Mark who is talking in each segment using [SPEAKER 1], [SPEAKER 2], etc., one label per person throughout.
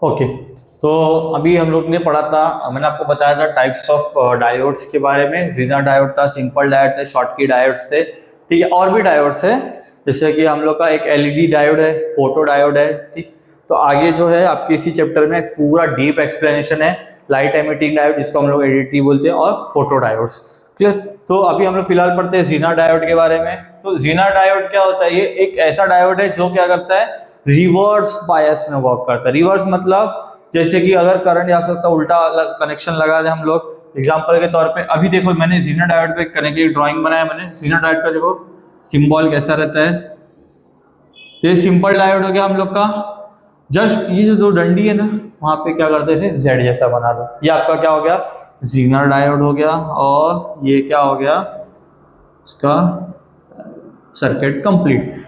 [SPEAKER 1] Okay, तो अभी हम लोग ने पढ़ा था, मैंने आपको बताया था टाइप्स ऑफ डायोड्स के बारे में। ज़ीनर डायोड था, सिंपल डायोड थे, शॉटकी डायोड्स थे, ठीक है। और भी डायोड्स है, जैसे कि हम लोग का एक एलईडी डायोड है, फोटो डायोड है, ठीक। तो आगे जो है आपके इसी चैप्टर में पूरा डीप एक्सप्लेनेशन है लाइट एमिटिंग डायोड, जिसको हम लोग एडीटी बोलते हैं, और फोटो डायोड्स, क्लियर। तो अभी हम लोग फिलहाल पढ़ते हैं ज़ीनर डायोड के बारे में। तो ज़ीनर डायोड क्या होता है? ये एक ऐसा डायोड है जो क्या करता है, रिवर्स बायस में वर्क करता है। रिवर्स मतलब जैसे कि अगर करंट आ सकता है, उल्टा कनेक्शन लगा दे हम लोग, एग्जांपल के तौर पे। अभी देखो मैंने ज़ीनर डायोड पे कनेक्ट ड्राइंग बनाया मैंने। ज़ीनर डायोड का देखो सिंबल कैसा रहता है, ये सिंपल डायोड हो गया हम लोग का। जस्ट ये जो दो डंडी है ना, वहां पे क्या करते हैं, इसे जेड जैसा बना दो। ये आपका क्या हो गया, ज़ीनर डायोड हो गया। और ये क्या हो गया, इसका सर्किट कंप्लीट।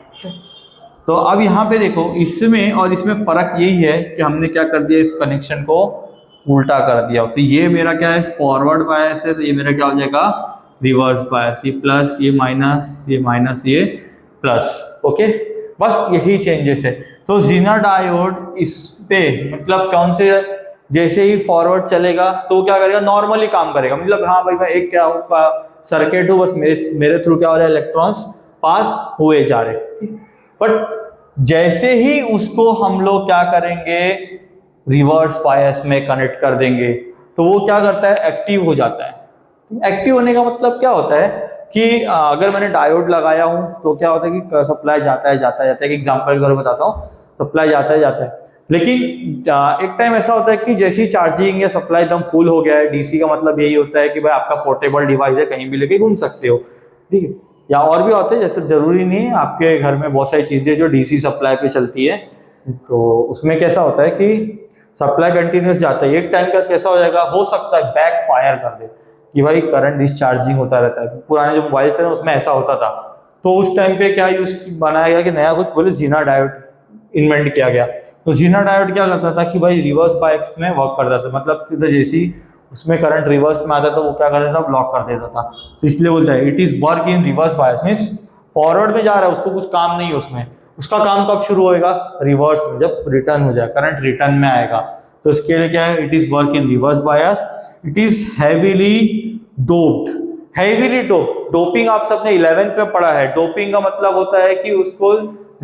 [SPEAKER 1] तो अब यहाँ पे देखो, इसमें और इसमें फर्क यही है कि हमने क्या कर दिया, इस कनेक्शन को उल्टा कर दिया। तो ये मेरा क्या है, फॉरवर्ड बायस है, तो ये मेरा क्या हो जाएगा, रिवर्स बायस। ये प्लस, ये माइनस, ये माइनस, ये प्लस। ओके, बस यही चेंजेस है। तो ज़ीनर डायोड इस पे मतलब कौन से, जैसे ही फॉरवर्ड चलेगा तो क्या करेगा, नॉर्मली काम करेगा। मतलब हाँ भाई, मैं एक क्या सर्किट हूँ, बस मेरे थ्रू क्या हो रहा है, इलेक्ट्रॉन्स पास हुए जा रहे। बट जैसे ही उसको हम लोग क्या करेंगे, रिवर्स बायस में कनेक्ट कर देंगे, तो वो क्या करता है, एक्टिव हो जाता है। एक्टिव होने का मतलब क्या होता है कि अगर मैंने डायोड लगाया हूं तो क्या होता है कि सप्लाई जाता है जाता है जाता है। एक एग्जांपल के तौर पर बताता हूँ, सप्लाई जाता है जाता है, लेकिन एक टाइम ऐसा होता है कि जैसी चार्जिंग या सप्लाई एकदम फुल हो गया है। डीसी का मतलब यही होता है कि भाई आपका पोर्टेबल डिवाइस है, कहीं भी लेके घूम सकते हो, ठीक है। या और भी होते हैं, जैसे जरूरी नहीं है, आपके घर में बहुत सारी चीजें जो डीसी सप्लाई पे चलती है, तो उसमें कैसा होता है कि सप्लाई कंटिन्यूस जाता है। एक टाइम का कैसा हो जाएगा, हो सकता है बैक फायर कर दे कि भाई करंट डिस्चार्जिंग होता रहता है। पुराने जो मोबाइल थे उसमें ऐसा होता था। तो उस टाइम पे क्या यूज बनाया गया कि नया कुछ बोले, ज़ीनर डायोड इन्वेंट किया गया। तो ज़ीनर डायोड क्या करता था कि भाई रिवर्स बायस में वर्क करता था। मतलब जैसी उसमें करंट रिवर्स में आता तो वो क्या कर देता था, ब्लॉक कर देता था। तो इसलिए बोलता है it is work in reverse bias, means forward में जा रहा है, उसको कुछ काम नहीं है उसमें। उसका काम कब शुरू होएगा, रिवर्स में, जब रिटर्न हो जाए, करंट रिटर्न में आएगा। तो इसके लिए क्या है, it is work in reverse bias. It is heavily doped. Heavily doping आप सबने 11th में पढ़ा है। डोपिंग का मतलब होता है कि उसको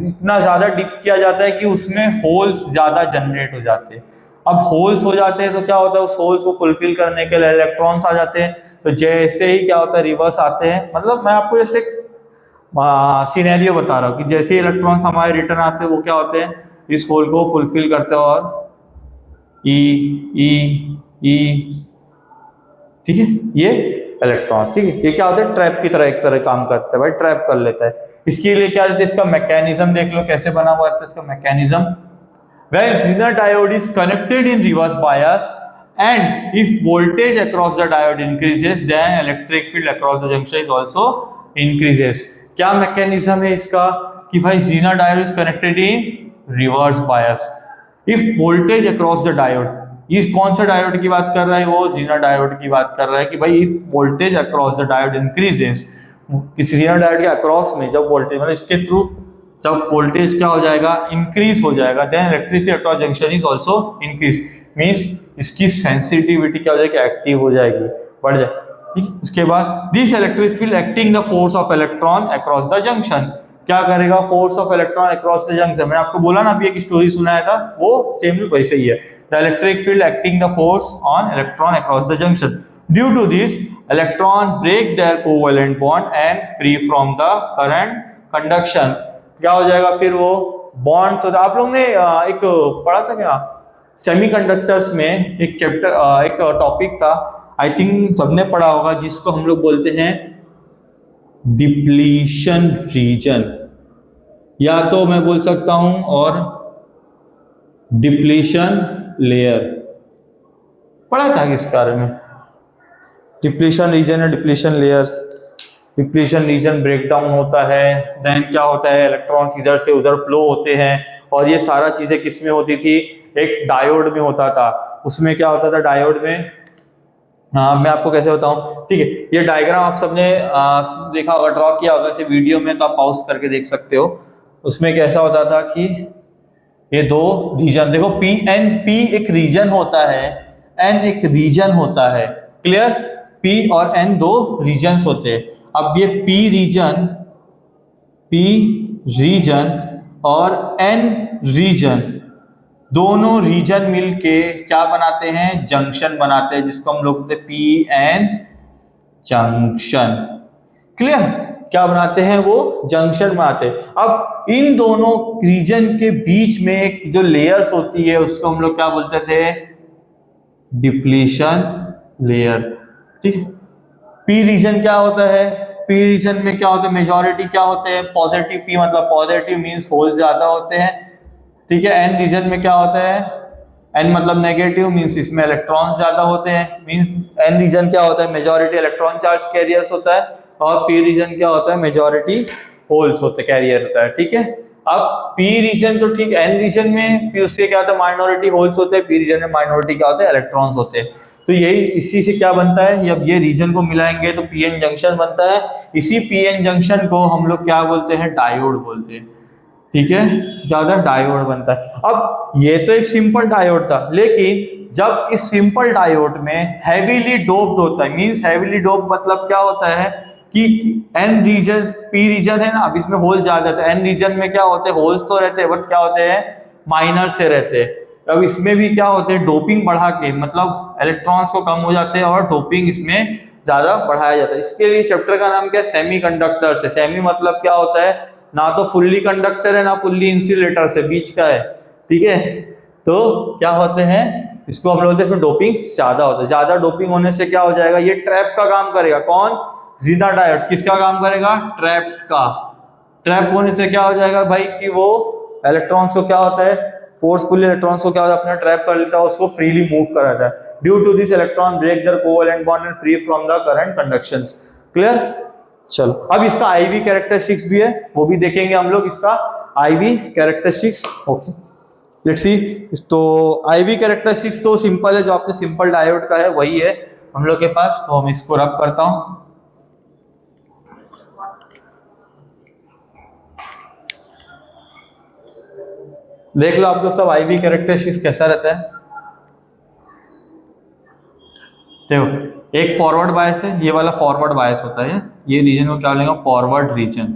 [SPEAKER 1] इतना ज्यादा डिप किया जाता है कि उसमें होल्स ज्यादा जनरेट हो जाते हैं। अब होल्स हो जाते हैं तो क्या होता है, उस होल्स को फुलफिल करने के लिए इलेक्ट्रॉन्स आ जाते हैं। तो जैसे ही क्या होता है, रिवर्स आते हैं। मतलब मैं आपको जस्ट एक सिनेरियो बता रहा हूँ कि जैसे ही इलेक्ट्रॉन्स हमारे रिटर्न आते हैं, वो क्या होते हैं, इस होल को फुलफिल करते हैं और ई ई ई, ठीक है, ये इलेक्ट्रॉन्स, ठीक है, ये क्या होता है, ट्रैप की तरह एक तरह काम करता है भाई, ट्रैप कर लेता है। इसके लिए क्या देते हैं, इसका मैकेनिज्म देख लो कैसे बना हुआ है। इसका mechanism, when Zener diode is connected in reverse bias and if voltage across the diode increases, then electric field across the junction is also increases। क्या मैकेनिज्म है इसका कि भाई Zener diode is connected in reverse bias, if voltage across the diode, इस कौन सा diode की बात कर रहा है, वो Zener डायोड की बात कर रहा है कि भाई if voltage across the diode increases, किसी Zener डायोड के अक्रॉस में जब वोल्टेज मतलब इसके थ्रू जब वोल्टेज क्या हो जाएगा, इंक्रीज हो जाएगा, then electricity across junction is also increase, means इसकी सेंसिटिविटी क्या हो जाएगी, एक्टिव हो जाएगी, बढ़ जाए, ठीक। इसके बाद this electric field acting the force of electron across the junction, क्या करेगा, force of electron across the junction. मैंने आपको बोला ना अभी एक स्टोरी सुनाया था, वो सेम वैसे ही है। The electric field acting the force on electron across the junction, due to this electron break there covalent bond and free from the current conduction. क्या हो जाएगा फिर, वो बॉन्ड्स होता है। आप लोग ने एक पढ़ा था क्या सेमीकंडक्टर्स में, एक चैप्टर एक टॉपिक था, आई थिंक सबने पढ़ा होगा, जिसको हम लोग बोलते हैं डिप्लीशन रीजन, या तो मैं बोल सकता हूं और डिप्लीशन लेयर। पढ़ा था किस बारे में, डिप्लीशन रीजन और depletion layers. Depletion region breakdown होता है, देन क्या होता है, इलेक्ट्रॉन्स इधर से उधर फ्लो होते हैं। और ये सारा चीजें किस में होती थी, एक डायोड में होता था। उसमें क्या होता था डायोड में, मैं आपको कैसे बताऊं, ठीक है। ये डायग्राम आप सबने देखा होगा, ड्रॉ किया होगा वीडियो में, तो आप पॉज करके देख सकते हो। उसमें कैसा होता था कि ये दो रीजन देखो, पी एन, पी एक रीजन होता है, एन एक रीजन होता है, क्लियर। पी और एन दो रीजन्स होते हैं। अब ये पी रीजन और एन रीजन, दोनों रीजन मिलके क्या बनाते हैं, जंक्शन बनाते हैं, जिसको हम लोग बोलते हैं पी एन जंक्शन, क्लियर। क्या बनाते हैं वो, जंक्शन बनाते हैं। अब इन दोनों रीजन के बीच में एक जो लेयर्स होती है उसको हम लोग क्या बोलते थे, डिप्लीशन लेयर, ठीक है। पी रीजन क्या होता है, पी रीजन में क्या होता है, मेजॉरिटी क्या होते हैं, पॉजिटिव, पी मतलब पॉजिटिव मींस होल ज्यादा होते हैं, ठीक है। एन रीजन में क्या होता है, एन मतलब नेगेटिव मींस इसमें इलेक्ट्रॉन्स ज्यादा होते हैं, मींस एन रीजन क्या होता है, मेजॉरिटी इलेक्ट्रॉन चार्ज कैरियर्स होता है, और पी रीजन क्या होता है, मेजॉरिटी होल्स होते कैरियर होता है, ठीक है। अब पी रीजन तो ठीक, एन रीजन में फिर उसके क्या होता है, माइनॉरिटी होल्स होते हैं, पी रीजन में माइनॉरिटी क्या होते हैं, इलेक्ट्रॉन्स होते हैं। तो यही इसी से क्या बनता है, जब ये रीजन को मिलाएंगे तो पीएन जंक्शन बनता है। इसी पीएन जंक्शन को हम लोग क्या बोलते हैं, डायोड बोलते हैं, ठीक है। क्या होता है, डायोड बनता है। अब ये तो एक सिंपल डायोड था, लेकिन जब इस सिंपल डायोड में हैवीली डोप्ड होता है, मींस हैवीली डोप्ड मतलब क्या होता है कि एन रीजन, पी रीजन है ना, अब इसमें होल्स ज्यादा रहते हैं, एन रीजन में क्या होते हैं, होल्स तो रहते हैं बट क्या होते हैं, माइनर से रहते हैं। अब इसमें भी क्या होते हैं, डोपिंग बढ़ा के, मतलब इलेक्ट्रॉन्स को कम हो जाते हैं और डोपिंग इसमें ज्यादा बढ़ाया जाता है। इसके लिए चैप्टर का नाम क्या है, सेमीकंडक्टर से। सेमी मतलब क्या होता है, ना तो फुल्ली कंडक्टर है ना फुल्ली इंसुलेटर से, बीच का है, ठीक है। तो क्या होते हैं, इसको हम लोग बोलते हैं इसमें डोपिंग ज्यादा होता है। ज्यादा डोपिंग होने से क्या हो जाएगा, ये ट्रैप का काम करेगा, कौन, जीना डायोड। किसका काम करेगा, ट्रैप का। ट्रैप होने से क्या हो जाएगा भाई कि वो इलेक्ट्रॉन्स को क्या होता है, फोर्सफुली इलेक्ट्रॉन्स को क्या होता है, अपना ट्रैप कर लेता है, उसको फ्रीली मूव कराता है। Due to this electron break there covalent bond and free from the current conductions, clear. चलो अब इसका आईवी कैरेक्टरिस्टिक्स भी है, वो भी देखेंगे हम लोग, इसका IV characteristics, okay let's see. तो आईवी कैरेक्टरिस्टिक्स तो सिंपल है, जो आपने सिंपल डायोड का है वही है हम लोग के पास। तो हम इसको रब करता हूं, देख लो आप लोग सब आईवी कैरेक्टरिस्टिक्स कैसा रहता है। देखो एक फॉरवर्ड बायस है, ये वाला फॉरवर्ड बायस होता है, ये रीजन को क्या बोलेंगे, फॉरवर्ड रीजन।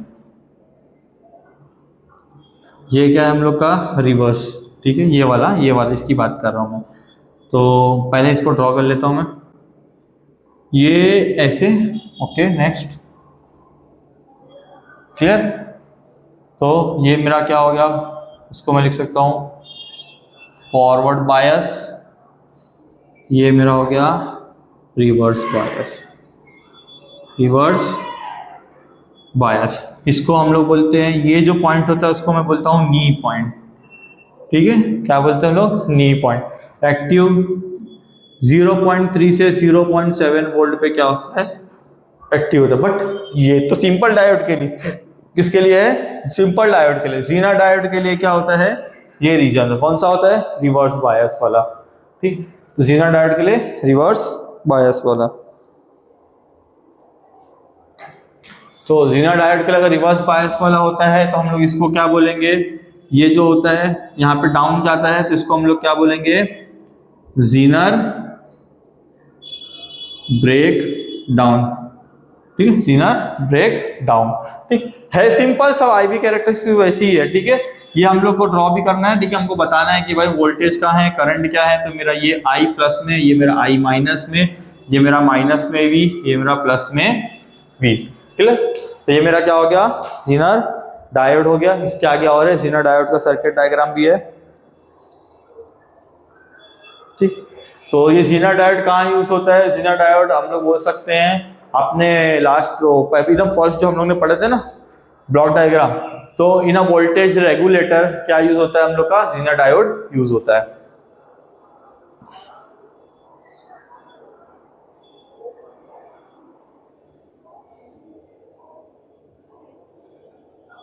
[SPEAKER 1] ये क्या है हम लोग का, रिवर्स, ठीक है। ये वाला इसकी बात कर रहा हूं मैं। तो पहले इसको ड्रॉ कर लेता हूं मैं, ये ऐसे, ओके नेक्स्ट, क्लियर। तो ये मेरा क्या हो गया, इसको मैं लिख सकता हूं फॉरवर्ड बायस, ये मेरा हो गया रिवर्स बायस, रिवर्स बायस। इसको हम लोग बोलते हैं, ये जो पॉइंट होता है उसको मैं बोलता हूँ नी पॉइंट, ठीक है। क्या बोलते हैं लोग, नी पॉइंट। एक्टिव 0.3 से 0.7 वोल्ट पे क्या होता है, एक्टिव होता है। बट ये तो सिंपल डायोड के लिए, किसके लिए है, सिंपल डायोड के लिए। जीना डायोड के लिए क्या होता है, ये रीजन कौन सा होता है, रिवर्स बायस वाला, ठीक। तो जीना डायोड के लिए रिवर्स बायस वाला। तो जीना डायोड के लिए अगर रिवर्स बायस वाला होता है तो हम लोग इसको क्या बोलेंगे, ये जो होता है यहाँ पे डाउन जाता है तो इसको हम लोग क्या बोलेंगे, जीनर ब्रेक डाउन, ठीक है, जीनर ब्रेक डाउन, ठीक है। सिंपल सब आईवी कैरेक्टरिस्टिक्स वैसी ही है, ठीक है। ये हम लोग को ड्रॉ भी करना है, ठीक है। हमको बताना है कि भाई वोल्टेज कहाँ है, करंट क्या है। तो मेरा ये आई प्लस में, ये मेरा आई माइनस में, ये मेरा माइनस में वी, ये मेरा प्लस में वी, क्लियर। तो ये मेरा क्या हो गया, जीनर डायोड हो गया। इसके आगे और है, जीनर डायोड का सर्किट डायग्राम भी है, ठीक। तो ये जीनर डायोड कहाँ यूज होता है, जीनर डायोड हम लोग बोल सकते हैं अपने लास्ट एकदम फर्स्ट जो हम लोग ने पढ़े थे ना ब्लॉक डायग्राम, तो इन वोल्टेज रेगुलेटर क्या यूज होता है हम लोग का, जीनर डायोड यूज होता है।